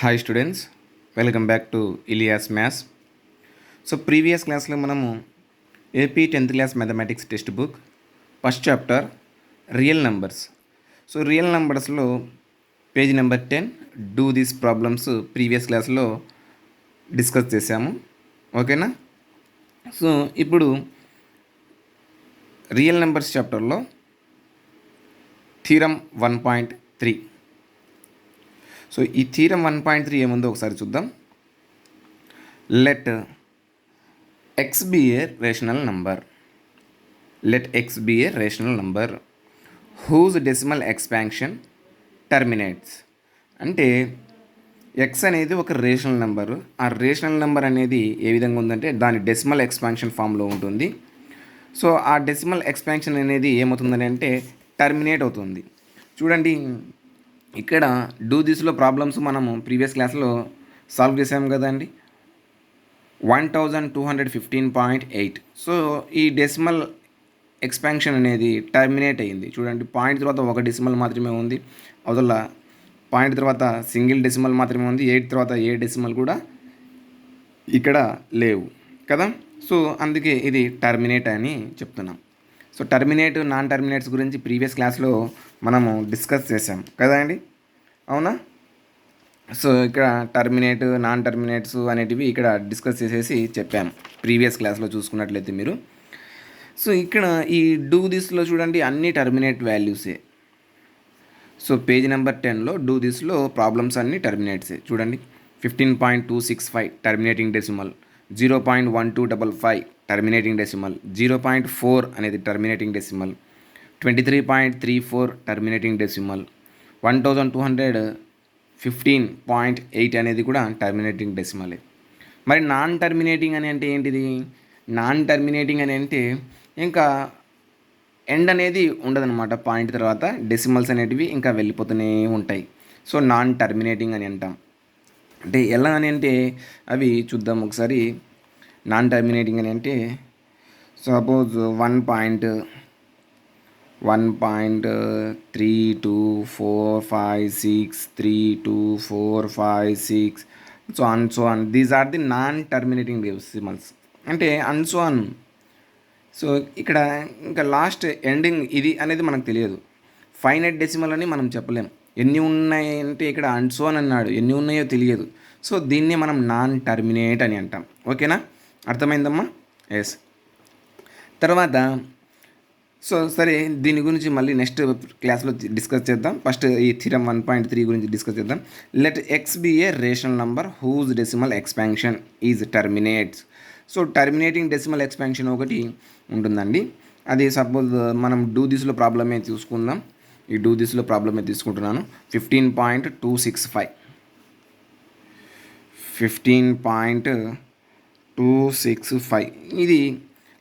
Hi students, welcome back to Ilyas maths. So previous క్లాస్లో మనము AP 10th class mathematics text book first chapter real numbers. So real నెంబర్స్లో page number 10 do these problems previous క్లాస్లో discuss చేశాము. ఓకేనా? So ఇప్పుడు real numbers చాప్టర్లో theorem 1.3. So ఈ theorem 1.3 ఏముందో ఒకసారి చూద్దాం. Let X be a rational number. Let X be a rational number whose decimal expansion terminates. అంటే ఎక్స్ అనేది ఒక రేషనల్ నెంబర్. ఆ రేషనల్ నెంబర్ అనేది ఏ విధంగా ఉందంటే దాని డెసిమల్ ఎక్స్పాన్షన్ ఫామ్లో ఉంటుంది. సో ఆ డెసిమల్ ఎక్స్పాన్షన్ అనేది ఏమవుతుందని అంటే టర్మినేట్ అవుతుంది. చూడండి, ఇక్కడ డూ దిస్లో ప్రాబ్లమ్స్ మనము ప్రీవియస్ క్లాస్లో సాల్వ్ చేసాము కదండి. 1215.8. సో ఈ డెసిమల్ ఎక్స్పాన్షన్ అనేది టర్మినేట్ అయ్యింది. చూడండి, పాయింట్ తర్వాత ఒక డెసిమల్ మాత్రమే ఉంది, అవతల పాయింట్ తర్వాత సింగిల్ డెసిమల్ మాత్రమే ఉంది, 8 తర్వాత ఏ డెసిమల్ కూడా ఇక్కడ లేవు కదా. సో అందుకే ఇది టర్మినేట్ అని చెప్తున్నాం. సో టర్మినేట్, నాన్ టర్మినేట్స్ గురించి ప్రీవియస్ క్లాస్లో మనము డిస్కస్ చేసాం కదా అండి, అవునా? సో ఇక్కడ టర్మినేట్, నాన్ టర్మినేట్స్ అనేటివి ఇక్కడ డిస్కస్ చేసేసి చెప్పాము ప్రీవియస్ క్లాస్లో చూసుకున్నట్లయితే మీరు. సో ఇక్కడ ఈ డూ దిస్లో చూడండి అన్ని టర్మినేట్ వాల్యూసే. సో పేజ్ నెంబర్ 10లో డూ దిస్లో ప్రాబ్లమ్స్ అన్నీ టర్మినేట్సే. చూడండి, 15.265 టర్మినేటింగ్ డెసిమల్, 0.1255 టర్మినేటింగ్ డెసిమల్, 0.4 అనేది టర్మినేటింగ్ డెసిమల్, 23.34 టర్మినేటింగ్ డెసిమల్, 1215.8 అనేది కూడా టర్మినేటింగ్ డెసిమలే. మరి నాన్ టర్మినేటింగ్ అని అంటే ఏంటిది? నాన్ టర్మినేటింగ్ అని అంటే ఇంకా ఎండ్ అనేది ఉండదన్నమాట. పాయింట్ తర్వాత డెసిమల్స్ అనేటివి ఇంకా వెళ్ళిపోతూనే ఉంటాయి. సో నాన్ టర్మినేటింగ్ అని అంటాం. అంటే ఎలా అని అంటే అవి చూద్దాం ఒకసారి. నాన్ టర్మినేటింగ్ అని అంటే suppose 1.1.324563245632456 so on these are the non terminating decimals. అంటే సో అన్. సో ఇక్కడ ఇంకా లాస్ట్ ఎండింగ్ ఇది అనేది మనకు తెలియదు. ఫైనైట్ డెసిమల్ అని మనం చెప్పలేం. ఎన్ని ఉన్నాయి అంటే ఇక్కడ సో అని అన్నాడు, ఎన్ని ఉన్నాయో తెలియదు. సో దీన్ని మనం నాన్ టర్మినేట్ అని అంటాం. ఓకేనా? అర్థమైందమ్మా? ఎస్. తర్వాత సో సరే, దీని గురించి మళ్ళీ నెక్స్ట్ క్లాస్లో డిస్కస్ చేద్దాం. ఫస్ట్ ఈ థీరం 1.3 గురించి డిస్కస్ చేద్దాం. Let X be a rational number whose decimal expansion is terminates. So terminating decimal expansion ఒకటి ఉంటుందండి. అది సపోజ్ మనం డూ దిస్లో ప్రాబ్లమే చూసుకుందాం. ఈ డూ దిస్లో ప్రాబ్లమే తీసుకుంటున్నాను. 15.265 ఇది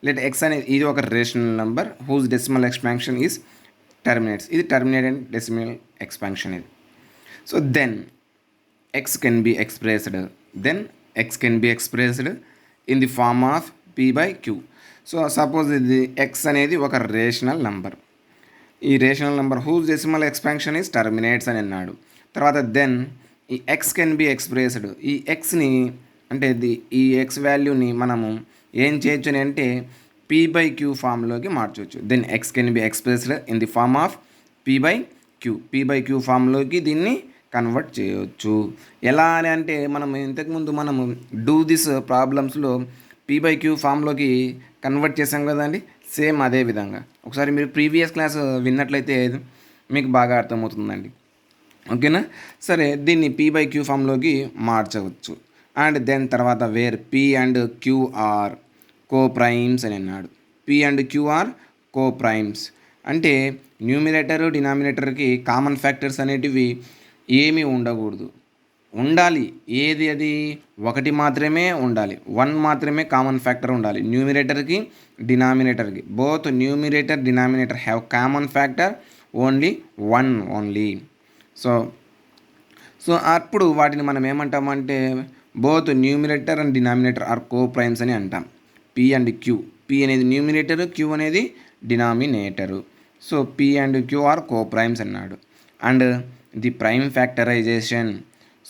లెట్ ఎక్స్ అనేది ఇది ఒక rational number whose decimal expansion is terminates. ఇది టర్మినేటెడ్ డెసిమల్ ఎక్స్పాన్షన్ ఇది. So then X can be expressed in the form of p/q. So suppose ఇది ఎక్స్ అనేది ఒక రేషనల్ నెంబర్. ఈ rational number whose decimal expansion is terminates అని అన్నాడు. తర్వాత then ఈ ఎక్స్ కెన్ బి ఎక్స్ప్రెస్డ్, ఈ ఎక్స్ని అంటే ఈ ఎక్స్ వాల్యూని మనము ఏం చేయొచ్చు అని అంటే p/q ఫామ్లోకి మార్చవచ్చు. Then X can be expressed in the form of p/q ఫామ్లోకి దీన్ని కన్వర్ట్ చేయవచ్చు. ఎలా అని అంటే ఇంతకుముందు మనము డూ దిస్ ప్రాబ్లమ్స్లో p/q ఫామ్లోకి కన్వర్ట్ చేసాం కదండి. సేమ్ అదే విధంగా ఒకసారి మీరు ప్రీవియస్ క్లాస్ విన్నట్లయితే మీకు బాగా అర్థమవుతుందండి. ఓకేనా? సరే, దీన్ని p/q ఫామ్లోకి మార్చవచ్చు. అండ్ దెన్ తర్వాత where p and q are co primes అని అన్నాడు. p and q are co primes అంటే న్యూమినేటర్ డినామినేటర్కి కామన్ ఫ్యాక్టర్స్ అనేటివి ఏమీ ఉండకూడదు. ఉండాలి ఏది? అది ఒకటి మాత్రమే ఉండాలి. 1 మాత్రమే కామన్ ఫ్యాక్టర్ ఉండాలి న్యూమినేటర్కి డినామినేటర్కి. Both numerator denominator have common factor only 1 only. So అప్పుడు వాటిని మనం ఏమంటామంటే both numerator and denominator are co primes అని అంటాం. p అండ్ q, p అనేది న్యూమినేటర్, q అనేది denominator. So p and q are co primes అన్నాడు. And the prime factorization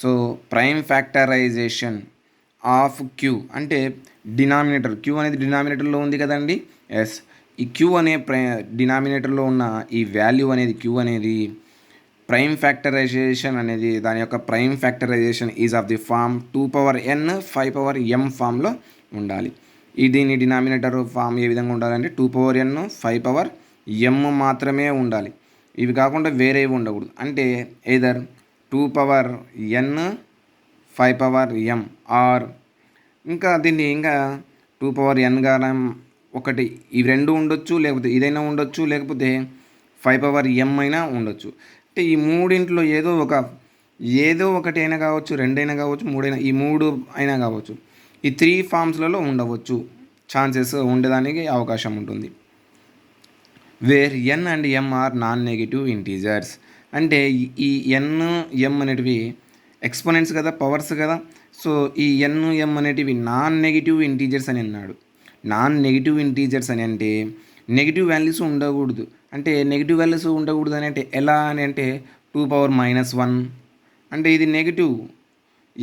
so prime factorization of Q అంటే డినామినేటర్, క్యూ అనేది డినామినేటర్లో ఉంది కదండి. ఎస్, ఈ క్యూ అనే డినామినేటర్లో ఉన్న ఈ వాల్యూ అనేది క్యూ అనేది ప్రైమ్ ఫ్యాక్టరైజేషన్ అనేది దాని యొక్క prime factorization is of the form 2n 5m ఫామ్లో ఉండాలి. దీని డినామినేటర్ ఫామ్ ఏ విధంగా ఉండాలంటే 2n 5m మాత్రమే ఉండాలి. ఇవి కాకుండా వేరేవి ఉండకూడదు. అంటే ఎయిదర్ 2n 5m ఆర్ ఇంకా దీన్ని ఇంకా 2n గానం ఒకటి, ఇవి రెండు ఉండొచ్చు, లేకపోతే ఇదైనా ఉండొచ్చు, లేకపోతే 5m అయినా ఉండొచ్చు. అంటే ఈ మూడింట్లో ఏదో ఒకటి అయినా కావచ్చు, రెండైనా కావచ్చు, మూడైనా, ఈ మూడు అయినా కావచ్చు. ఈ 3 ఫామ్స్లలో ఉండవచ్చు, ఛాన్సెస్ ఉండడానికి అవకాశం ఉంటుంది. Where n and m are non negative integers. అంటే ఈ n m అనేటివి ఎక్స్పోనెంట్స్ కదా, పవర్స్ కదా. సో ఈ n m అనేటివి నాన్ నెగిటివ్ ఇంటీజర్స్ అని అన్నాడు. నాన్ నెగిటివ్ ఇంటీజర్స్ అని అంటే నెగిటివ్ వాల్యూస్ ఉండకూడదు. అంటే నెగిటివ్ వాల్యూస్ ఉండకూడదు అని అంటే ఎలా అని అంటే 2⁻−1 అంటే ఇది నెగిటివ్,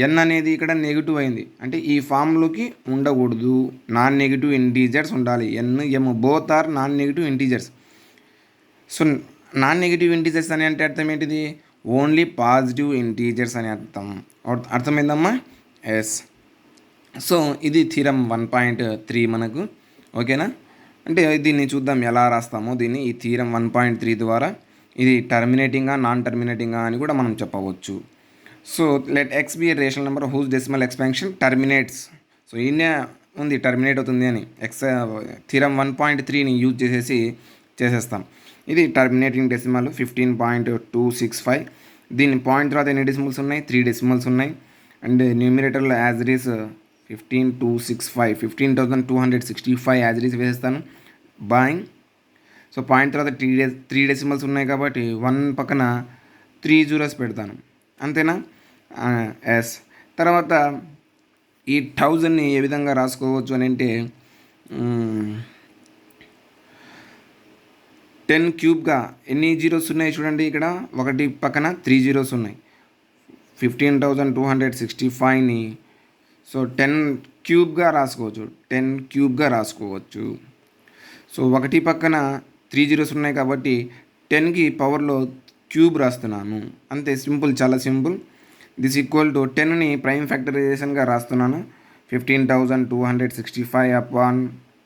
n అనేది ఇక్కడ నెగిటివ్ అయింది అంటే ఈ ఫామ్లోకి ఉండకూడదు. నాన్ నెగిటివ్ ఇంటీజర్స్ ఉండాలి. n m both are non negative integers. So non negative integers అని అంటే అర్థం ఏంటిది? ఓన్లీ పాజిటివ్ ఇంటీజర్స్ అని అర్థమైందమ్మా. ఎస్. సో ఇది థీరం 1.3 మనకు, ఓకేనా. అంటే దీన్ని చూద్దాం ఎలా రాస్తామో దీన్ని. ఈ థీరం 1.3 ద్వారా ఇది టర్మినేటింగా నాన్ టర్మినేటింగా అని కూడా మనం చెప్పవచ్చు. So let X be a rational number whose decimal expansion terminates. So ఈయనే ఉంది టర్మినేట్ అవుతుంది అని థీరం 1.3ని యూజ్ చేసేస్తాం. ఇది టర్మినేటింగ్ డెసిమల్ 15.265. దీని పాయింట్ తర్వాత ఎన్ని డెసిమల్స్ ఉన్నాయి? 3 డెసిమల్స్ ఉన్నాయి. అండ్ న్యూమిరేటర్లో as it is 15,265 15,265 as it is వేసేస్తాను బాయింగ్. సో పాయింట్ తర్వాత 3 డెసిమల్స్ ఉన్నాయి కాబట్టి 1 పక్కన 3 zeros పెడతాను, అంతేనా. ఎస్. తర్వాత ఈ 1000ని ఏ విధంగా రాసుకోవచ్చు అని అంటే 10 క్యూబ్గా ఎన్ని జీరోస్ ఉన్నాయి చూడండి. ఇక్కడ 1 పక్కన 3 zeros ఉన్నాయి. 15,265ని సో 10 క్యూబ్గా రాసుకోవచ్చు. 10 క్యూబ్గా రాసుకోవచ్చు. సో 1 పక్కన 3 zeros ఉన్నాయి కాబట్టి 10కి పవర్లో క్యూబ్ రాస్తున్నాను, అంతే. సింపుల్, చాలా సింపుల్. దిస్ ఈక్వల్ టు 10ని ప్రైమ్ ఫ్యాక్టరైజేషన్గా రాస్తున్నాను. 15,265 అపాన్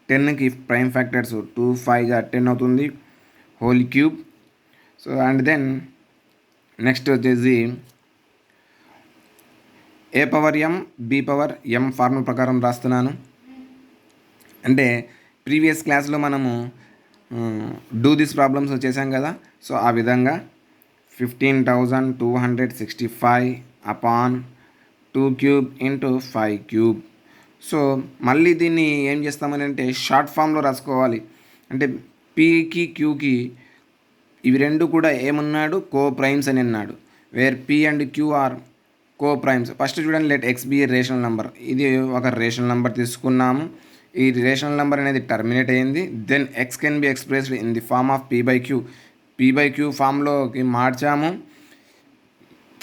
10కి ప్రైమ్ ఫ్యాక్టర్స్ 2 5 10 అవుతుంది, whole cube. So and then next వచ్చేసి a⁻m b⁻m ఫార్ములా ప్రకారం రాస్తున్నాను. అంటే ప్రీవియస్ క్లాస్లో మనము డూ దిస్ ప్రాబ్లమ్స్ చేసాం కదా. సో ఆ విధంగా 15,265 upon 2 cube into 5 cube. So మళ్ళీ దీన్ని ఏం చేస్తామని అంటే షార్ట్ ఫామ్లో రాసుకోవాలి. అంటే పీకి క్యూకి ఇవి రెండు కూడా ఏమన్నాడు? కో ప్రైమ్స్ అని అన్నాడు. Where P and Q are co primes. First చూడండి, let X be a rational number. ఇది ఒక రేషనల్ నెంబర్ తీసుకున్నాము. ఈ రేషనల్ నెంబర్ అనేది టర్మినేట్ అయ్యింది. Then X can be expressed in the form of p/q. p/q ఫామ్లోకి మార్చాము.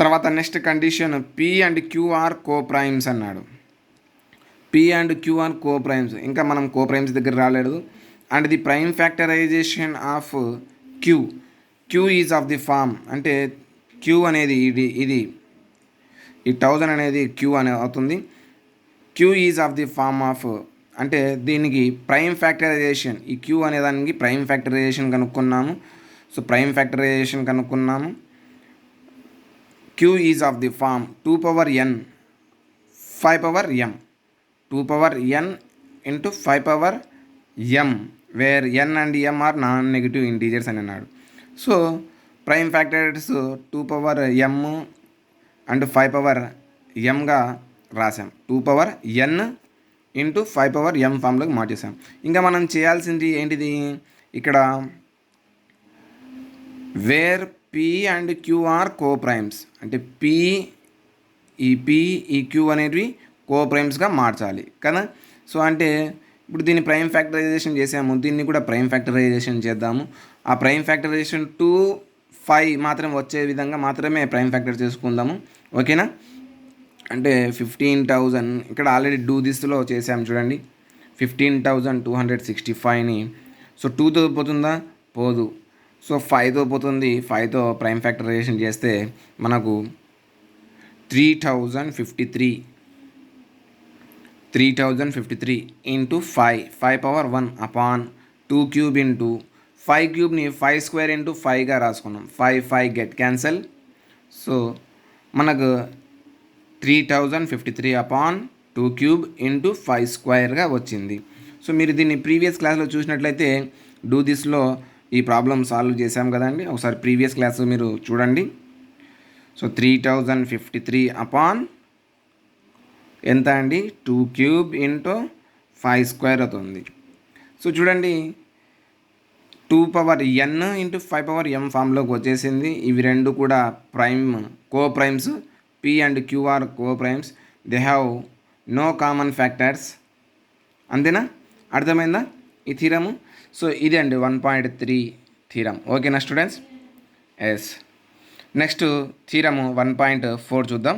తర్వాత next condition p and q are co primes అన్నాడు. p and q are co primes. ఇంకా మనం కో ప్రైమ్స్ దగ్గర రాలేదు. And the prime factorization of q is of the form. అంటే q అనేది ఇది ఈ 1000 అనేది q అనే అవుతుంది. q is of the form of అంటే దీనికి ప్రైమ్ ఫ్యాక్టరైజేషన్, ఈ q అనే దానికి ప్రైమ్ ఫ్యాక్టరైజేషన్ కనుక్కున్నాము. సో ప్రైమ్ ఫ్యాక్టరైజేషన్ కనుక్కున్నాము. q is of the form 2n 5m 2n into 5m where n and m are non negative integers అని అన్నాడు. So prime factors 2m and 5mగా రాసాం. 2n into 5m ఫామ్లోకి మార్చేసాం. ఇంకా మనం చేయాల్సింది ఏంటిది? ఇక్కడ where p and q are co primes. అంటే p ఈ q అనేవి కో ప్రైమ్స్గా మార్చాలి కదా. సో అంటే ఇప్పుడు దీన్ని ప్రైమ్ ఫ్యాక్టరైజేషన్ చేసాము, దీన్ని కూడా ప్రైమ్ ఫ్యాక్టరైజేషన్ చేద్దాము. ఆ ప్రైమ్ ఫ్యాక్టరైజేషన్ 2 5 మాత్రం వచ్చే విధంగా మాత్రమే ప్రైమ్ ఫ్యాక్టర్ చేసుకుందాము. ఓకేనా? అంటే 15,000 ఇక్కడ ఆల్రెడీ డూ దిస్లో చేసాము చూడండి. 15,265ని సో 2తో పోతుందా? పోదు. సో 5తో పోతుంది. 5తో ప్రైమ్ ఫ్యాక్టరైజేషన్ చేస్తే మనకు 3053 into 5 power 1 upon 2 cube into 5 క్యూబ్ని 5 స్క్వేర్ ఇంటూ 5గా రాసుకున్నాం. 5 గెట్ క్యాన్సల్. సో మనకు 3053 అపాన్ 2 క్యూబ్ ఇంటూ 5 స్క్వేర్గా వచ్చింది. సో మీరు దీన్ని ప్రీవియస్ క్లాస్లో చూసినట్లయితే డూ దిస్లో ఈ ప్రాబ్లం సాల్వ్ చేసాం కదండి. ఒకసారి ప్రీవియస్ క్లాస్ మీరు చూడండి. సో 3053 అపాన్ ఎంత అండి? 2 క్యూబ్ ఇంటూ 5 స్క్వేర్ అవుతుంది. సో చూడండి 2 power n into 5 power m ఫామ్లోకి వచ్చేసింది. ఇవి రెండు కూడా coprimes. P and Q are co primes. They have no common factors. అంతేనా? అర్థమైందా ఈ థీరము? సో ఇది అండి 1.3 థీరం. ఓకేనా స్టూడెంట్స్? ఎస్. నెక్స్ట్ థీరము 1.4 చూద్దాం.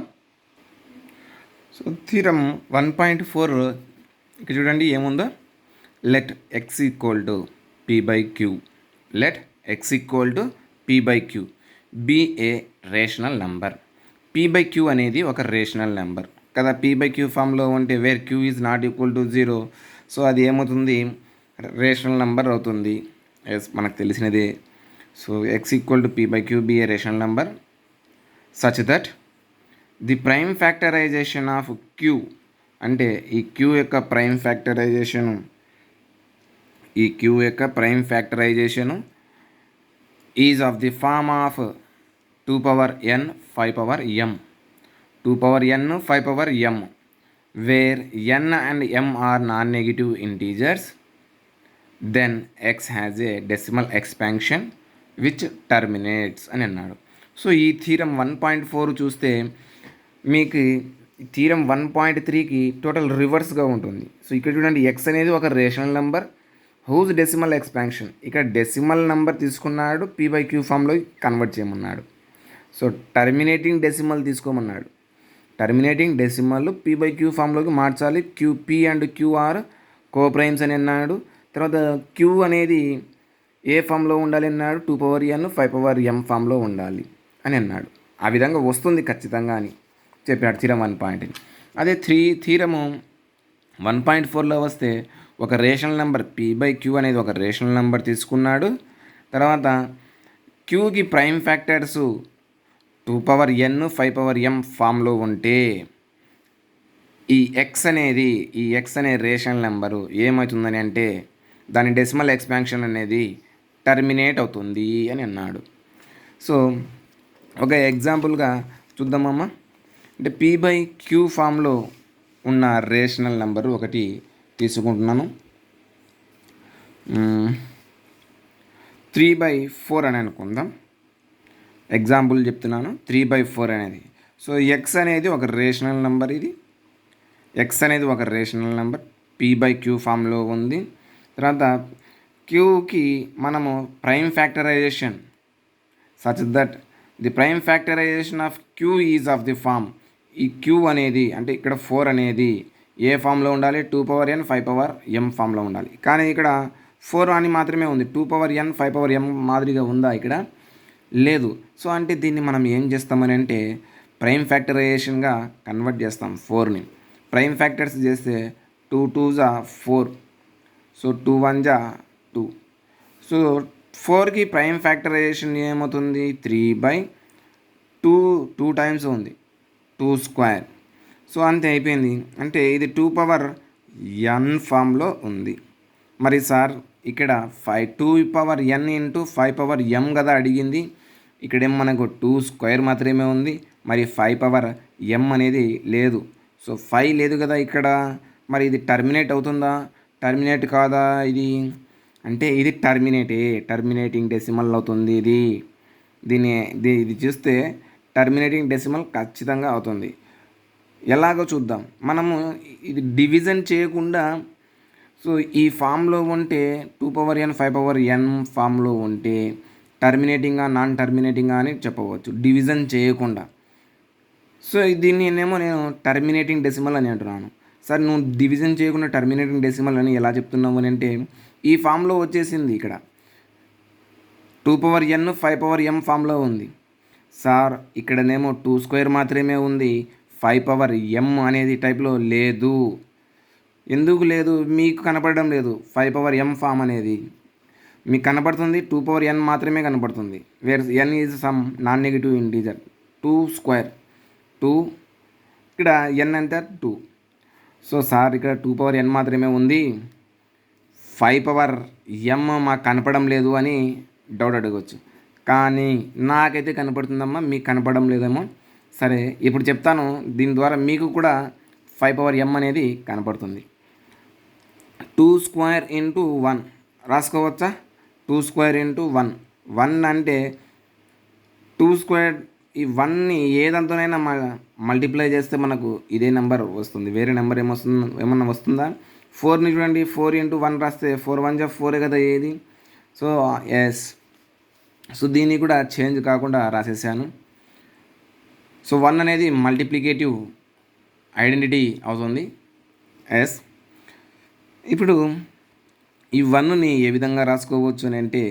సో థీరం 1.4 ఇక్కడ చూడండి ఏముందో. Let x equal to p/q. Let x equal to p/q be a rational number. p/q అనేది ఒక రేషనల్ నెంబర్ కదా. p/q ఫామ్లో ఉంటే where q is not equal to 0. So అది ఏమవుతుంది? రేషనల్ నెంబర్ అవుతుంది. ఎస్, మనకు తెలిసినదే. So x equal to p/q be a rational number such that the prime factorization of q అంటే ఈ q యొక్క prime factorization is of the form of 2 power n 5 power m. 2 power n 5 power m where n and m are non negative integers. Then x has a decimal expansion which terminates అని అన్నాడు. So ఈ theorem 1.4 చూస్తే మీకు theorem 1.3కి total రివర్స్గా ఉంటుంది. So ఇక్కడ చూడండి x అనేది ఒక rational number whose decimal expansion. ఇక్కడ డెసిమల్ నెంబర్ తీసుకున్నాడు, p/q ఫామ్లో కన్వర్ట్ చేయమన్నాడు. సో టర్మినేటింగ్ డెసిమల్ తీసుకోమన్నాడు. టర్మినేటింగ్ డెసిమల్ p/q ఫామ్లోకి మార్చాలి. p and q are co primes అని అన్నాడు. తర్వాత q అనేది ఏ ఫామ్లో ఉండాలి అన్నాడు? 2 పవర్ n 5 పవర్ m ఫామ్లో ఉండాలి అని అన్నాడు. ఆ విధంగా వస్తుంది ఖచ్చితంగా అని చెప్పాడు థీరం 1. అదే థీరము 1.4లో వస్తే ఒక రేషనల్ నెంబర్ p/q అనేది ఒక రేషనల్ నెంబర్ తీసుకున్నాడు. తర్వాత qకి prime factors 2 power n 5 power m ఫామ్లో ఉంటే ఈ x అనే రేషనల్ నెంబరు ఏమవుతుందని అంటే దాని డెసిమల్ ఎక్స్పాన్షన్ అనేది టర్మినేట్ అవుతుంది అని అన్నాడు. సో ఒక ఎగ్జాంపుల్గా చూద్దామమ్మా. అంటే p/q ఫామ్లో ఉన్న రేషనల్ నెంబరు ఒకటి తీసుకుంటున్నాను. 3/4 అని అనుకుందాం. ఎగ్జాంపుల్ చెప్తున్నాను. 3/4 అనేది. సో x అనేది ఒక రేషనల్ నెంబర్. x అనేది ఒక రేషనల్ నెంబర్ p/q ఫామ్లో ఉంది. తర్వాత qకి మనము prime factorization such that the prime factorization of q is of the form. ఈ q అనేది అంటే ఇక్కడ 4 అనేది ఏ ఫామ్లో ఉండాలి? 2 పవర్ n 5 పవర్ m ఫామ్లో ఉండాలి. కానీ ఇక్కడ 4 అని మాత్రమే ఉంది. 2 పవర్ n 5 పవర్ m మాదిరిగా ఉందా? ఇక్కడ లేదు. సో అంటే దీన్ని మనం ఏం చేస్తామని అంటే ప్రైమ్ ఫ్యాక్టరైజేషన్గా కన్వర్ట్ చేస్తాం. 4ని ప్రైమ్ ఫ్యాక్టర్స్ చేస్తే 2 2s 4. So 2 1s 2. సో 4కి ప్రైమ్ ఫ్యాక్టరైజేషన్ ఏమవుతుంది? 3/2 2 టైమ్స్ ఉంది 2 స్క్వేర్. సో అంతే అయిపోయింది. అంటే ఇది 2 పవర్ n ఫామ్లో ఉంది. మరి సార్ ఇక్కడ 2 power n into 5 power m కదా అడిగింది. ఇక్కడేమో మనకు 2 స్క్వేర్ మాత్రమే ఉంది. మరి 5 పవర్ m అనేది లేదు. సో 5 లేదు కదా ఇక్కడ. మరి ఇది టర్మినేట్ అవుతుందా? టర్మినేట్ కాదా? ఇది అంటే ఇది టర్మినేటింగ్ డెసిమల్ అవుతుంది. ఇది చూస్తే టర్మినేటింగ్ డెసిమల్ ఖచ్చితంగా అవుతుంది. ఎలాగో చూద్దాం. మనము ఇది డివిజన్ చేయకుండా సో ఈ ఫామ్లో ఉంటే 2 పవర్ n 5 పవర్ n ఫామ్లో ఉంటే టర్మినేటింగా నాన్ టర్మినేటింగా అని చెప్పవచ్చు, డివిజన్ చేయకుండా. సో దీన్ని నేను టర్మినేటింగ్ డెసిమల్ అని అంటున్నాను. సార్ నువ్వు డివిజన్ చేయకుండా టర్మినేటింగ్ డెసిమల్ అని ఎలా చెప్తున్నావు అని అంటే, ఈ ఫామ్లో వచ్చేసింది ఇక్కడ 2n 5m ఫామ్లో ఉంది. సార్ ఇక్కడనేమో 2² మాత్రమే ఉంది, 5m అనేది టైప్లో లేదు. ఎందుకు లేదు? మీకు కనపడడం లేదు 5m ఫామ్ అనేది. మీకు కనపడుతుంది 2n మాత్రమే కనపడుతుంది. Where n is some non negative integer. 2² 2 ఇక్కడ n అంటే 2. సో సార్ ఇక్కడ 2n మాత్రమే ఉంది, 5m మాకు కనపడడం లేదు అని డౌట్ అడగవచ్చు. కానీ నాకైతే కనపడుతుందమ్మా, మీకు కనపడడం లేదేమో. సరే ఇప్పుడు చెప్తాను, దీని ద్వారా మీకు కూడా 5m అనేది కనపడుతుంది. 2² ఇంటూ 1 రాసుకోవచ్చా? 2² ఇంటూ 1, 1 అంటే 2² ఈ 1ని ఏదంతోనైనా మల్టిప్లై చేస్తే మనకు ఇదే నెంబర్ వస్తుంది, వేరే నెంబర్ ఏమన్నా వస్తుందా? 4ని చూడండి, 4 ఇంటూ 1 రాస్తే 4 1 జా 4 కదా ఏది. సో ఎస్, సో దీన్ని కూడా చేంజ్ కాకుండా రాసేసాను. సో 1 అనేది మల్టిప్లికేటివ్ ఐడెంటిటీ అవుతుంది. ఎస్, ఇప్పుడు ఈ 1ని ఏ విధంగా రాసుకోవచ్చు అని అంటే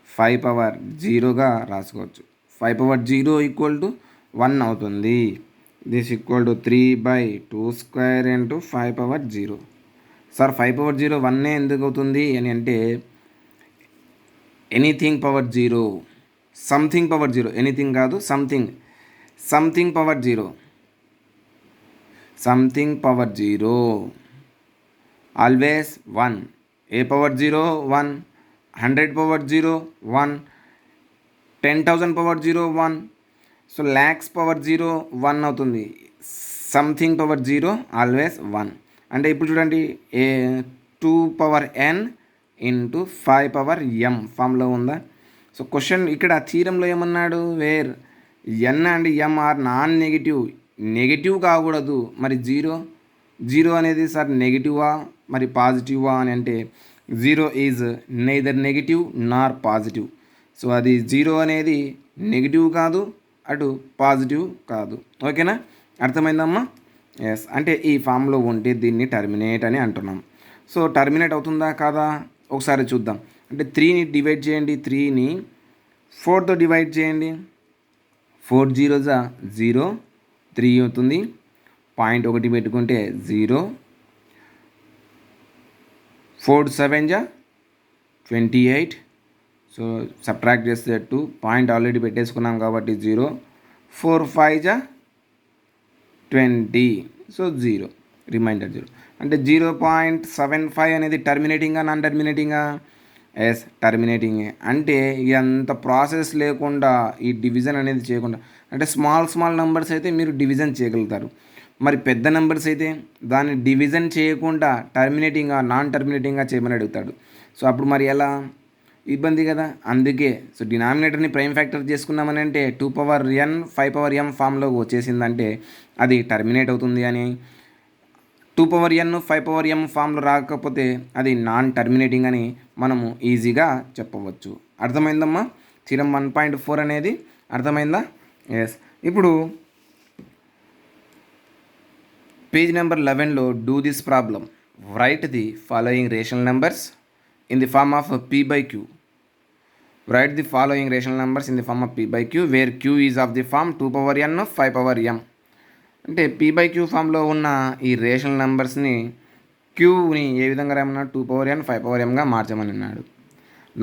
5/0గా రాసుకోవచ్చు. 5/0 ఈక్వల్ టు 1 అవుతుంది. This equal to 3/2² into 5/0. Sir 5/0 1 ఎందుకు అవుతుంది అని అంటే, anything power 0, something power 0, anything కాదు something, something power 0, something power 0 always 1. A power 0 1, 100 power 0 1, 10,000 power 0 1, so lakhs power 0 1 అవుతుంది. Something power 0 always 1. అంటే ఇప్పుడు చూడండి, 2n ఇంటూ 5m ఫామ్లో ఉందా? సో క్వశ్చన్ ఇక్కడ థీరంలో ఏమన్నాడు, where n and m are non negative కాకూడదు. మరి 0 అనేది సార్ నెగిటివా మరి పాజిటివా అని అంటే, 0 is neither negative Nar positive. So అది 0 అనేది నెగిటివ్ కాదు, అటు పాజిటివ్ కాదు. ఓకేనా, అర్థమైందమ్మా? ఎస్, అంటే ఈ ఫామ్లో ఉంటే దీన్ని టర్మినేట్ అని అంటున్నాం. సో టర్మినేట్ అవుతుందా కాదా ఒకసారి చూద్దాం. అంటే 3ని డివైడ్ చేయండి, 3ని 4తో డివైడ్ చేయండి. 4 0 జా 0, 3 అవుతుంది. పాయింట్ 1 పెట్టుకుంటే 0, 4 7 జా 28. సో సబ్ట్రాక్ట్ చేస్తే 2, పాయింట్ ఆల్రెడీ పెట్టేసుకున్నాం కాబట్టి 0, 4 5 జా 20. So 0, remainder 0. అంటే 0.75 అనేది టర్మినేటింగా నాన్ టర్మినేటింగా? ఎస్, టర్మినేటింగే. అంటే ఎంత ప్రాసెస్ లేకుండా ఈ డివిజన్ అనేది చేయకుండా, అంటే స్మాల్ నెంబర్స్ అయితే మీరు డివిజన్ చేయగలుగుతారు. మరి పెద్ద నెంబర్స్ అయితే దాన్ని డివిజన్ చేయకుండా టర్మినేటింగా నాన్ టర్మినేటింగా చేయమని అడుగుతాడు. సో అప్పుడు మరి ఎలా? ఇబ్బంది కదా. అందుకే సో డినామినేటర్ని ప్రైమ్ ఫ్యాక్టర్ చేసుకున్నామని అంటే 2n 5m ఫామ్లో వచ్చేసిందంటే అది టర్మినేట్ అవుతుంది అని. 2n 5m ఫామ్లో రాకపోతే అది నాన్ టర్మినేటింగ్ అని మనము ఈజీగా చెప్పవచ్చు. అర్థమైందమ్మా? థీరం 1.4 అనేది అర్థమైందా? ఎస్. ఇప్పుడు పేజ్ నెంబర్ 11లో do this problem. Write the following rational numbers in the form of p/q. Write the following rational numbers in the form of p/q where q is of the form 2n 5m. అంటే p/q ఫామ్లో ఉన్న ఈ rational నెంబర్స్ని క్యూని ఏ విధంగా రాయమన్నా 2n 5mగా మార్చమని అన్నాడు.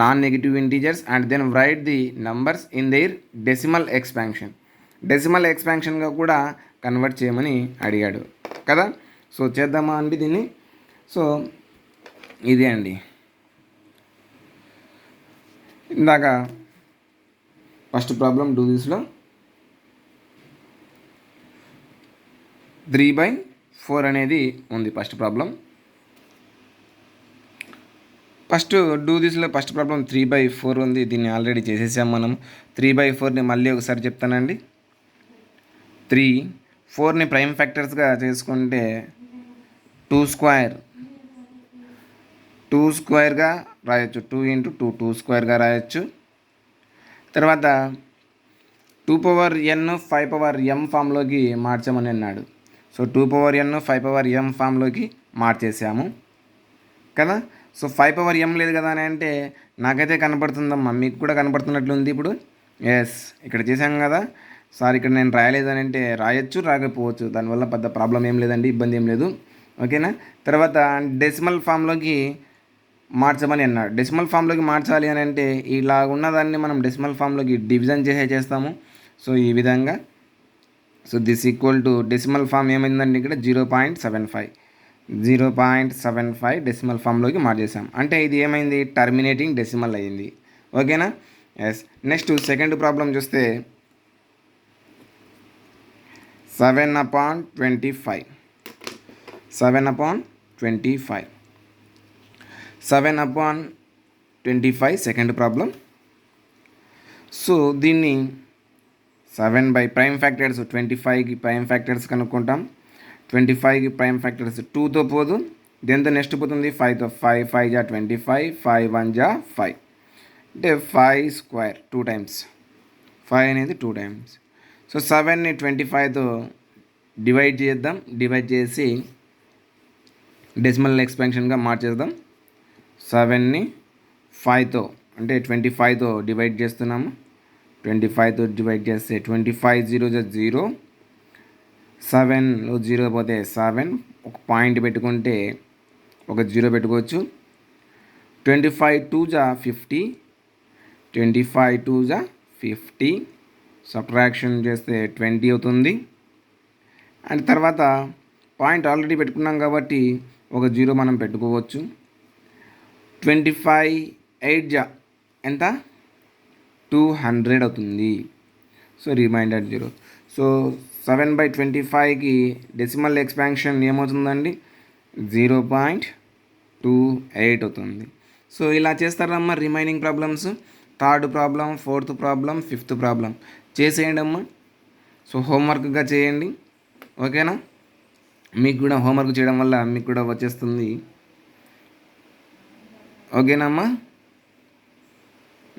Non negative integers and then write the numbers in their decimal ఎక్స్పాన్షన్గా కూడా కన్వర్ట్ చేయమని అడిగాడు కదా. సో చేద్దామా అండి దీన్ని? సో ఇదే అండి, ఇందాక ఫస్ట్ ప్రాబ్లం డూ దిస్లో 3/4 అనేది ఉంది ఫస్ట్ ప్రాబ్లం. ఫస్ట్ డూ దిస్లో ఫస్ట్ ప్రాబ్లం 3/4 ఉంది. దీన్ని ఆల్రెడీ చేసేసాం మనం. 3/4ని మళ్ళీ ఒకసారి చెప్తానండి. 4ని ప్రైమ్ ఫ్యాక్టర్స్గా చేసుకుంటే 2 స్క్వేర్గా రాయొచ్చు. 2 × 2 2 స్క్వేర్గా రాయొచ్చు. తర్వాత 2n 5m ఫామ్లోకి మార్చమని అన్నాడు. సో 2n 5m ఫామ్లోకి మార్చేసాము కదా. సో 5m లేదు కదా అని అంటే నాకైతే కనపడుతుందమ్మా, మీకు కూడా కనపడుతున్నట్లుంది ఇప్పుడు. ఎస్, ఇక్కడ చేసాం కదా సార్, ఇక్కడ నేను రాయలేదని అంటే రాయొచ్చు, రాకపోవచ్చు, దానివల్ల పెద్ద ప్రాబ్లం ఏం లేదండి, ఇబ్బంది ఏం లేదు. ఓకేనా. తర్వాత డెసిమల్ ఫామ్లోకి మార్చమని అన్నాడు. డెసిమల్ ఫామ్లోకి మార్చాలి అని అంటే ఇలా ఉన్నదాన్ని మనం డెసిమల్ ఫామ్లోకి డివిజన్ చేసేస్తాము. సో ఈ విధంగా. So this equal to decimal form ఏమైందండి ఇక్కడ 0.75 డెసిమల్ ఫామ్లోకి మార్చేసాం. అంటే ఇది ఏమైంది, టర్మినేటింగ్ డెసిమల్ అయింది. ఓకేనా. ఎస్. నెక్స్ట్ సెకండ్ ప్రాబ్లం చూస్తే 7/25. 7/25 సెకండ్ ప్రాబ్లం. సో దీన్ని 7 బై ప్రైమ్ ఫ్యాక్టర్స్ 25కి ప్రైమ్ ఫ్యాక్టర్స్ కనుక్కుంటాం. 25కి ప్రైమ్ ఫ్యాక్టర్స్ 2తో పోదు, దేంతో నెక్స్ట్ పోతుంది 5తో. 5 5 జా 25, 5 1 జా 5, అంటే 5 స్క్వేర్ 2 టైమ్స్, 5 అనేది 2 టైమ్స్. సో 7ని 25తో డివైడ్ చేద్దాం. డివైడ్ చేసి డెసిమల్ ఎక్స్పాన్షన్గా మార్చేద్దాం. 7ని 5తో అంటే 25తో డివైడ్ చేస్తున్నాము. 25తో డివైడ్ చేస్తే 25 0 0, 7లో 0 పోతే 7, ఒక పాయింట్ పెట్టుకుంటే ఒక 0 పెట్టుకోవచ్చు. 25 2 జా 50, 25 2 జా 50, సబ్ట్రాక్షన్ చేస్తే 20 అవుతుంది. అండ్ తర్వాత పాయింట్ ఆల్రెడీ పెట్టుకున్నాం కాబట్టి ఒక 0 మనం పెట్టుకోవచ్చు. 25 8 జా ఎంత 200 అవుతుంది. So remainder 0. సో 7/25కి డెసిమల్ ఎక్స్పాన్షన్ ఏమవుతుందండి 0.28 అవుతుంది. సో ఇలా చేస్తారమ్మా remaining problems. Third problem, fourth problem, fifth problem చేసేయండి అమ్మా. సో హోంవర్క్గా చేయండి. ఓకేనా. మీకు కూడా హోంవర్క్ చేయడం వల్ల మీకు కూడా వచ్చేస్తుంది. ఓకేనమ్మా,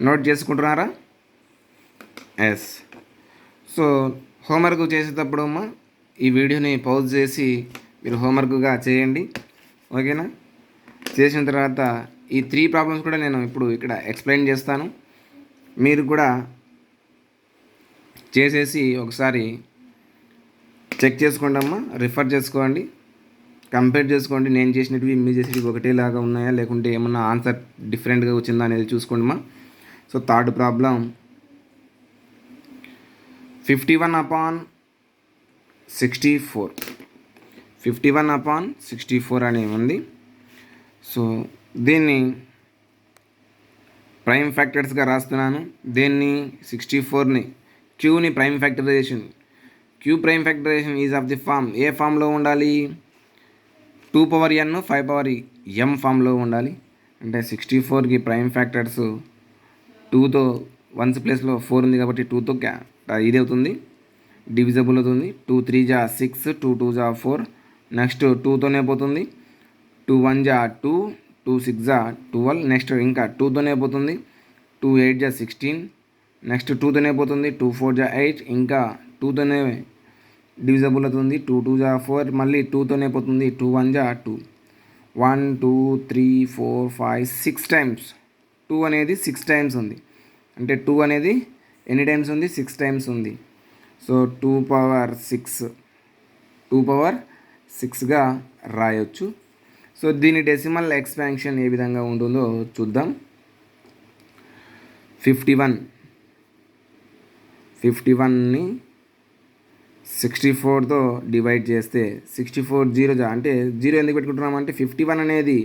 నోట్ చేసుకుంటున్నారా? ఎస్. సో హోంవర్క్ చేసేటప్పుడు అమ్మా ఈ వీడియోని పౌజ్ చేసి మీరు హోంవర్క్గా చేయండి. ఓకేనా. చేసిన తర్వాత ఈ 3 ప్రాబ్లమ్స్ కూడా నేను ఇప్పుడు ఇక్కడ ఎక్స్ప్లెయిన్ చేస్తాను. మీరు కూడా చేసేసి ఒకసారి చెక్ చేసుకోండి అమ్మా, రిఫర్ చేసుకోండి, కంపేర్ చేసుకోండి. నేను చేసినవి మీరు చేసేవి ఒకటేలాగా ఉన్నాయా, లేకుంటే ఏమన్నా ఆన్సర్ డిఫరెంట్గా వచ్చిందా అనేది చూసుకోండి అమ్మా. So third problem 51/64. 51/64 అని ఉంది. సో దీన్ని ప్రైమ్ ఫ్యాక్టర్స్గా రాస్తున్నాను. దీన్ని 64ని క్యూని prime factorization, Q prime factorization is of the form ఏ ఫామ్లో ఉండాలి, 2n 5m ఫామ్లో ఉండాలి. అంటే 64కి ప్రైమ్ ఫ్యాక్టర్స్ 2తో 1s ప్లేస్లో 4 ఉంది కాబట్టి 2తో ఇది అవుతుంది, డివిజబుల్ అవుతుంది. 2 3 జా 6, 2 2 జా 4, నెక్స్ట్ 2తోనే పోతుంది. 2 1 జా 2, 2 6 జా 12, నెక్స్ట్ ఇంకా 2తోనే పోతుంది. 2 8 జా 16, నెక్స్ట్ 2తోనే పోతుంది. 2 4 జా 8, ఇంకా 2తోనే డివిజబుల్ అవుతుంది. 2 2 జా 4, మళ్ళీ 2తోనే పోతుంది. 2 1 జా 2, 1 2 3 4 5 6 టైమ్స్. 2 అనేది 6 టైమ్స్ ఉంది. అంటే 2 అనేది ఎన్ని టైమ్స్ ఉంది, 6 టైమ్స్ ఉంది. సో 2/6గా రాయొచ్చు. సో దీని డెసిమల్ ఎక్స్పాన్షన్ ఏ విధంగా ఉంటుందో చూద్దాం. 51ని 64తో డివైడ్ చేస్తే 64 0 జా, అంటే 0 ఎందుకు పెట్టుకుంటున్నాము అంటే 51 అనేది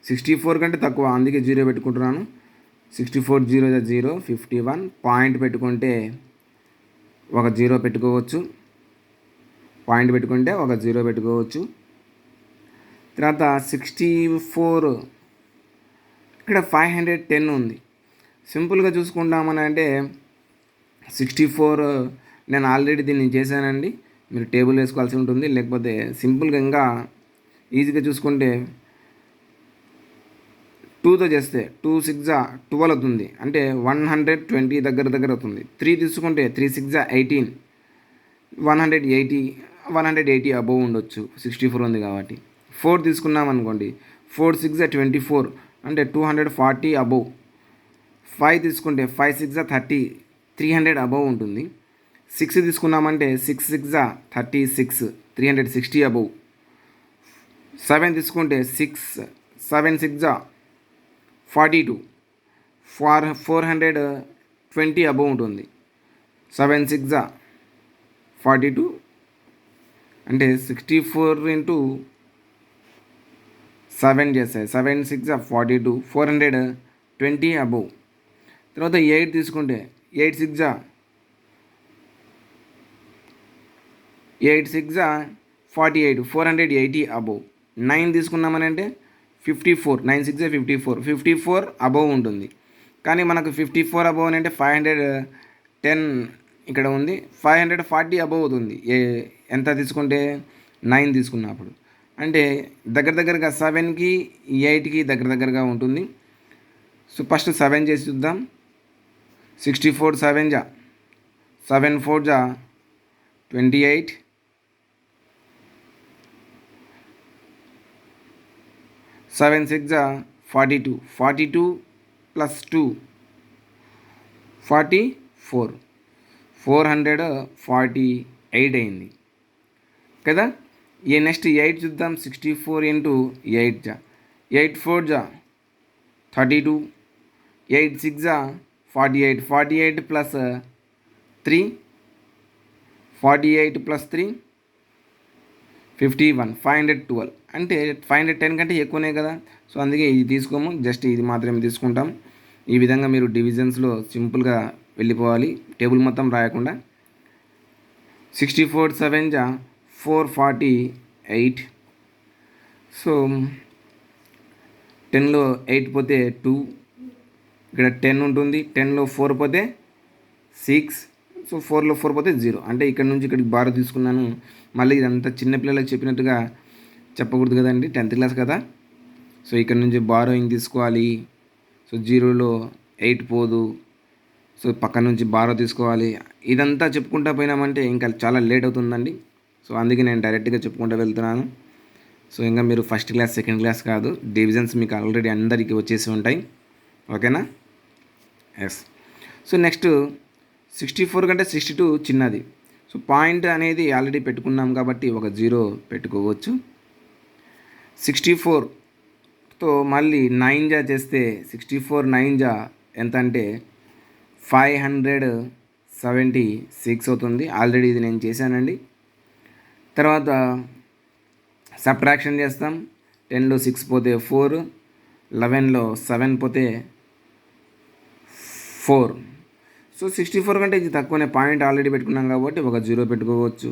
64 కంటే తక్కువ, అందుకే 0 పెట్టుకుంటున్నాను. 64 0 జా 0, 51 పాయింట్ పెట్టుకుంటే ఒక 0 పెట్టుకోవచ్చు. పాయింట్ పెట్టుకుంటే ఒక 0 పెట్టుకోవచ్చు. తర్వాత 64 ఇక్కడ 510 ఉంది. సింపుల్గా చూసుకుంటామని అంటే 64 నేను ఆల్రెడీ దీన్ని చేశానండి, మీరు టేబుల్ వేసుకోవాల్సి ఉంటుంది. లేకపోతే సింపుల్గా ఇంకా ఈజీగా చూసుకుంటే 2తో చేస్తే 2 6 12 అవుతుంది, అంటే 120 దగ్గర దగ్గర అవుతుంది. 3 తీసుకుంటే 3 6 18, 180 180 అబోవ్ ఉండొచ్చు, 64 ఉంది కాబట్టి. 4 తీసుకున్నాం అనుకోండి, 4 6 24, అంటే 240 అబోవ్. 5 తీసుకుంటే 5 6 30, 300 అబోవ్ ఉంటుంది. 6 తీసుకున్నామంటే 6 6 36, 360 అబోవ్. 7 తీసుకుంటే 7 6 42, 420 అబోవ్ ఉంటుంది. 7 6 42, అంటే 64 ఇంటూ 7 చేస్తాయి. 7 6 42, 420 అబోవ్. తర్వాత 8 తీసుకుంటే 8 6 48, 480 అబోవ్. 9 తీసుకున్నామని అంటే 54, 9 6 54 అబోవ్ ఉంటుంది. కానీ మనకు 54 అబోవ్ అని అంటే 510 ఇక్కడ ఉంది, 540 అబోవ్ అవుతుంది. ఎంత తీసుకుంటే 9 తీసుకున్నప్పుడు, అంటే దగ్గర దగ్గరగా 7కి 8కి దగ్గర దగ్గరగా ఉంటుంది. సో ఫస్ట్ 7 చేసి చూద్దాం. 64 7 7 4 28, 7 6 42 ప్లస్ 2 44, 448 అయింది కదా. ఈ నెక్స్ట్ 8 చూద్దాం. 64 ఇంటూ 8 8 4 32, 8 6 48 ప్లస్ 3 48 ప్లస్ 3 51, 512, అంటే 510 కంటే ఎక్కువనే కదా. సో అందుకే ఇది తీసుకోము, జస్ట్ ఇది మాత్రమే తీసుకుంటాం. ఈ విధంగా మీరు డివిజన్స్లో సింపుల్గా వెళ్ళిపోవాలి, టేబుల్ మొత్తం రాయకుండా. 64 7 448. సో 10లో 8 పోతే 2, ఇక్కడ 10 ఉంటుంది. 10లో 4 పోతే 6, సో 4లో 4 పోతే 0, అంటే ఇక్కడ నుంచి ఇక్కడికి బార్ తీసుకున్నాను. మళ్ళీ ఇదంతా చిన్నపిల్లలకు చెప్పినట్టుగా చెప్పకూడదు కదండి, 10th క్లాస్ కదా. సో ఇక్కడ నుంచి బారోయింగ్ తీసుకోవాలి. సో 0లో 8 పోదు, సో పక్క నుంచి బారో తీసుకోవాలి. ఇదంతా చెప్పుకుంటా పోయినామంటే ఇంకా చాలా లేట్ అవుతుందండి. సో అందుకే నేను డైరెక్ట్గా చెప్పుకుంటూ వెళ్తున్నాను. సో ఇంకా మీరు ఫస్ట్ క్లాస్ సెకండ్ క్లాస్ కాదు, డివిజన్స్ మీకు ఆల్రెడీ అందరికీ వచ్చేసి ఉంటాయి. ఓకేనా? ఎస్. సో నెక్స్ట్ 64 కంటే 62 చిన్నది. సో పాయింట్ అనేది ఆల్రెడీ పెట్టుకున్నాం కాబట్టి ఒక 0 పెట్టుకోవచ్చు. 64తో మళ్ళీ 9 చేస్తే 64 9 ఎంత అంటే 576 అవుతుంది. ఆల్రెడీ ఇది నేను చేశానండి. తర్వాత సబ్ట్రాక్షన్ చేస్తాం. 10లో 6 పోతే 4, 11లో 7 పోతే 4. సో 64 కంటే ఇది తక్కువనే, పాయింట్ ఆల్రెడీ పెట్టుకున్నాం కాబట్టి ఒక 0 పెట్టుకోవచ్చు.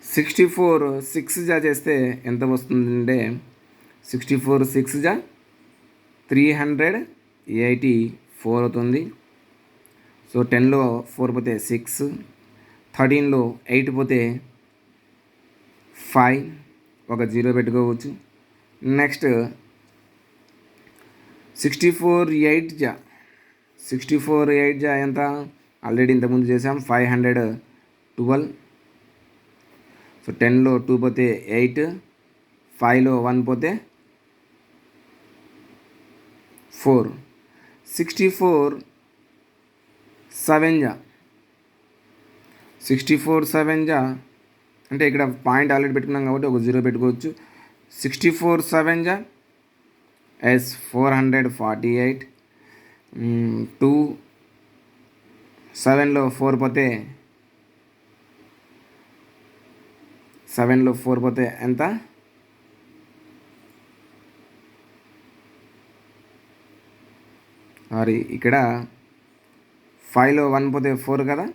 64 6 చేస్తే ఎంత వస్తుందంటే 64 6 384 అవుతుంది. సో 10లో 4 పోతే 6, 13లో 8 పోతే 5, ఒక 0 పెట్టుకోవచ్చు. నెక్స్ట్ 64 8 ఎంత, ఆల్రెడీ ఇంతకుముందు చేసాం, 512. సో 10లో 2 పోతే 8, 5లో 1 పోతే 4. 64 7 అంటే ఇక్కడ పాయింట్ ఆల్రెడీ పెట్టుకున్నాం కాబట్టి ఒక 0 పెట్టుకోవచ్చు. 64 7 ఎస్ 448. 2 7లో 4 పోతే 7లో 4 పోతే ఎంత, సారీ ఇక్కడ 5లో 1 పోతే 4 కదా.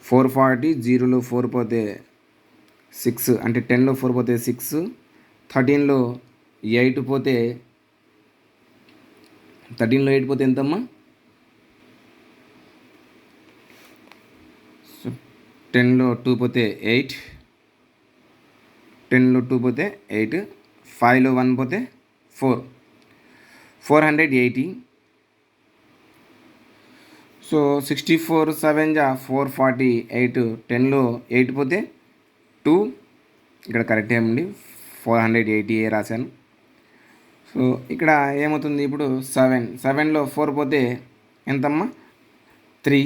ఫోర్ 40, 0లో 4 పోతే 6, అంటే 10లో 4 పోతే 6, 13లో 8 పోతే 13లో 8 పోతే ఎంతమ్మా, 10లో 2 పోతే 8, 10లో 2 పోతే 8, 5లో 1 పోతే 4, 480. సో 64 7 జా 448, 10లో 8 పోతే 2, ఇక్కడ కరెక్ట్ ఏమండి 480 రాశాను. సో ఇక్కడ ఏమవుతుంది ఇప్పుడు 7లో 4 పోతే ఎంతమ్మా 3,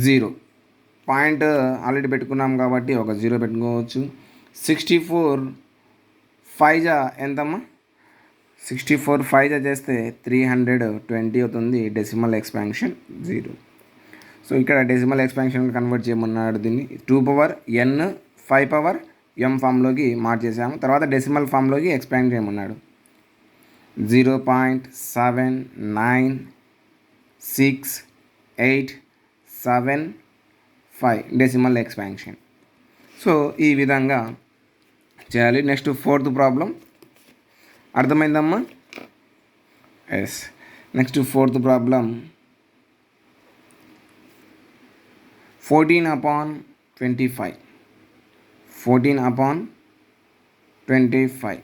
0 పాయింట్ ఆల్రెడీ పెట్టుకున్నాం కాబట్టి ఒక 0 పెట్టుకోవచ్చు. 64 5 జా ఎంతమ్మా 64 5 జా చేస్తే 320 అవుతుంది. Decimal expansion 0. సో ఇక్కడ డెసిమల్ ఎక్స్పాన్షన్ కన్వర్ట్ చేయమన్నాడు. దీన్ని 2 పవర్ n 5 పవర్ m ఫామ్లోకి మార్చేసాము. తర్వాత డెసిమల్ ఫామ్లోకి ఎక్స్పాండ్ చేయమన్నాడు. 0.7965 డెసిమల్ ఎక్స్పాన్షన్. సో ఈ విధంగా చేయాలి. నెక్స్ట్ 4th ప్రాబ్లం అర్థమైందమ్మా? Yes. Next 4th problem 14/25. 14/25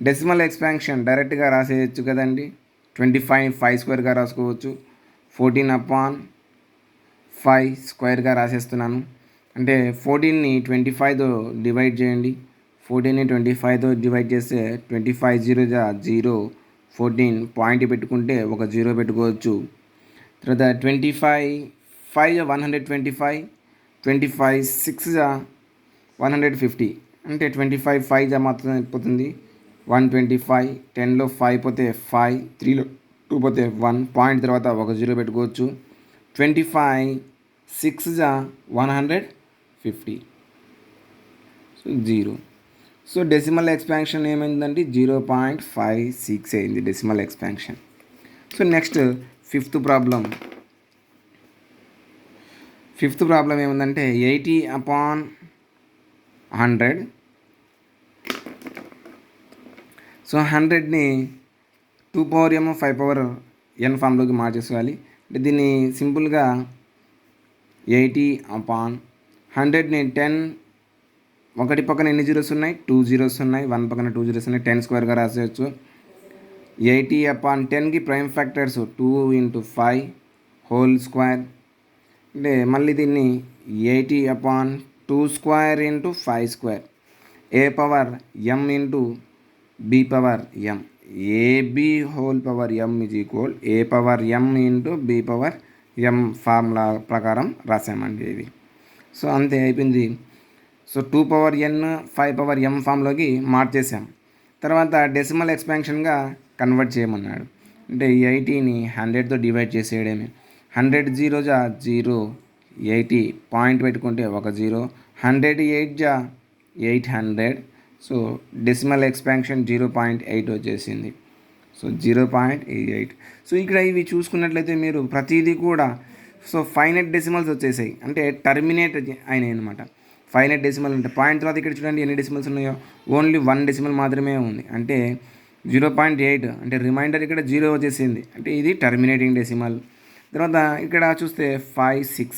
decimal expansion డైరెక్ట్గా రాసేయచ్చు కదండి. 25 5 స్క్వేర్గా రాసుకోవచ్చు. 14/5 స్క్వేర్గా రాసేస్తున్నాను. అంటే 14ని 25తో డివైడ్ చేయండి. 14ని 25తో డివైడ్ చేస్తే 25 0 జా 0, 14 పాయింట్ పెట్టుకుంటే ఒక 0 పెట్టుకోవచ్చు. తర్వాత 25 5 125, 25 6 జా 150, అంటే 25 5 జా మాత్రం అయిపోతుంది 125. 10లో 5 పోతే 5, 3లో 2 పోతే 1, పాయింట్ తర్వాత ఒక 0 పెట్టుకోవచ్చు. 25 6 జా 150, సో 0. సో డెసిమల్ ఎక్స్పాన్షన్ ఏమైందంటే 0.56 అయింది decimal expansion. So next 5th problem ఏముందంటే 80/100. సో 100ని 2 పవర్ m 5 పవర్ n ఫామ్లోకి మార్చేసుకోవాలి. అంటే దీన్ని సింపుల్గా 80/100ని 10 ఒకటి పక్కన ఎన్ని జీరోస్ ఉన్నాయి 2 జీరోస్ ఉన్నాయి, 1 పక్కన 2 జీరోస్ ఉన్నాయి, 10 స్క్వేర్గా రాసేయచ్చు. 80/10కి ప్రైమ్ ఫ్యాక్టర్స్ 2 × 5 హోల్ స్క్వేర్. అంటే మళ్ళీ దీన్ని 80/2 square × 5 square. a power m × b power m. AB whole power m is equal a power m × b power m formula ప్రకారం రాసామండి ఇది. సో అంతే అయిపోయింది. So 2 power n 5 power m ఫామ్లోకి మార్చేసాం. తర్వాత డెసిమల్ ఎక్స్పాన్షన్గా కన్వర్ట్ చేయమన్నాడు. అంటే 80ని 100తో డివైడ్ చేసేయడమే. 100 0 జా 0, 80 పాయింట్ పెట్టుకుంటే ఒక 0, 108 జా 800. సో డెసిమల్ ఎక్స్పాన్షన్ 0.8 వచ్చేసింది. సో 0.88. సో ఇక్కడ ఇవి చూసుకున్నట్లయితే మీరు ప్రతిదీ కూడా సో ఫైనైట్ డెసిమల్స్ వచ్చేసాయి, అంటే టర్మినేట్ అయినాయి అనమాట. ఫైనైట్ డెసిమల్ అంటే పాయింట్ తర్వాత ఇక్కడ చూడండి ఎన్ని డెసిమల్స్ ఉన్నాయో, ఓన్లీ 1 డెసిమల్ మాత్రమే ఉంది. అంటే 0.8 అంటే రిమైండర్ ఇక్కడ 0 వచ్చేసింది, అంటే ఇది టర్మినేటింగ్ డెసిమల్. తర్వాత ఇక్కడ చూస్తే 5 6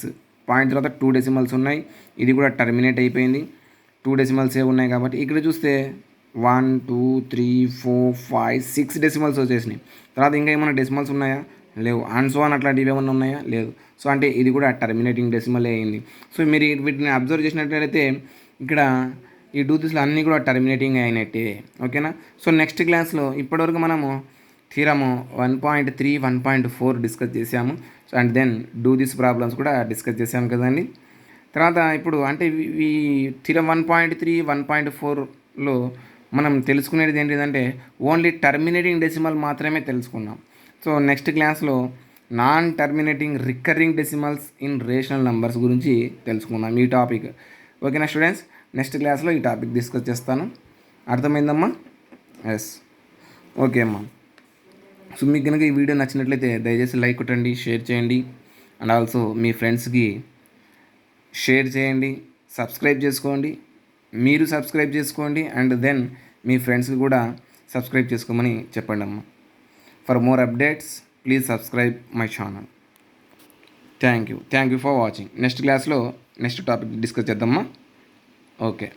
పాయింట్ తర్వాత 2 డెసిమల్స్ ఉన్నాయి, ఇది కూడా టర్మినేట్ అయిపోయింది. 2 డెసిమల్సే ఉన్నాయి కాబట్టి ఇక్కడ చూస్తే 1 2 3 4 5 6 డెసిమల్స్ వచ్చేసినాయి. తర్వాత ఇంకా ఏమైనా డెసిమల్స్ ఉన్నాయా? లేవు. అండ్ సో అని అట్లాంటివి ఏమైనా ఉన్నాయా? లేదు. సో అంటే ఇది కూడా టర్మినేటింగ్ డెసిమల్ అయింది. సో మీరు వీటిని అబ్జర్వ్ చేసినట్లయితే ఇక్కడ ఈ డూతిస్లు అన్నీ కూడా టర్మినేటింగ్ అయినట్టే. ఓకేనా? సో నెక్స్ట్ క్లాస్లో ఇప్పటివరకు మనము థీరము 1.3 1.4 డిస్కస్ చేసాము. So and then do this problems కూడా డిస్కస్ చేసాము కదండి. తర్వాత ఇప్పుడు అంటే ఈ థీరం 1.3 1.4లో మనం తెలుసుకునేది ఏంటిదంటే ఓన్లీ టర్మినేటింగ్ డెసిమల్ మాత్రమే తెలుసుకున్నాం. సో నెక్స్ట్ క్లాస్లో non terminating recurring decimals in rational numbers గురించి తెలుసుకున్నాం ఈ టాపిక్. ఓకేనా స్టూడెంట్స్? నెక్స్ట్ క్లాస్లో ఈ టాపిక్ డిస్కస్ చేస్తాను. అర్థమైందమ్మా? ఎస్. ఓకే అమ్మా. సో మీకు కనుక ఈ వీడియో నచ్చినట్లయితే దయచేసి లైక్ కొట్టండి, షేర్ చేయండి, అండ్ ఆల్సో మీ ఫ్రెండ్స్కి షేర్ చేయండి, సబ్స్క్రైబ్ చేసుకోండి, మీరు సబ్స్క్రైబ్ చేసుకోండి, అండ్ దెన్ మీ ఫ్రెండ్స్కి కూడా సబ్స్క్రైబ్ చేసుకోమని చెప్పండి అమ్మా. For more updates please subscribe my channel. Thank you for watching. Next క్లాస్లో నెక్స్ట్ టాపిక్ డిస్కస్ చేద్దామా. ఓకే.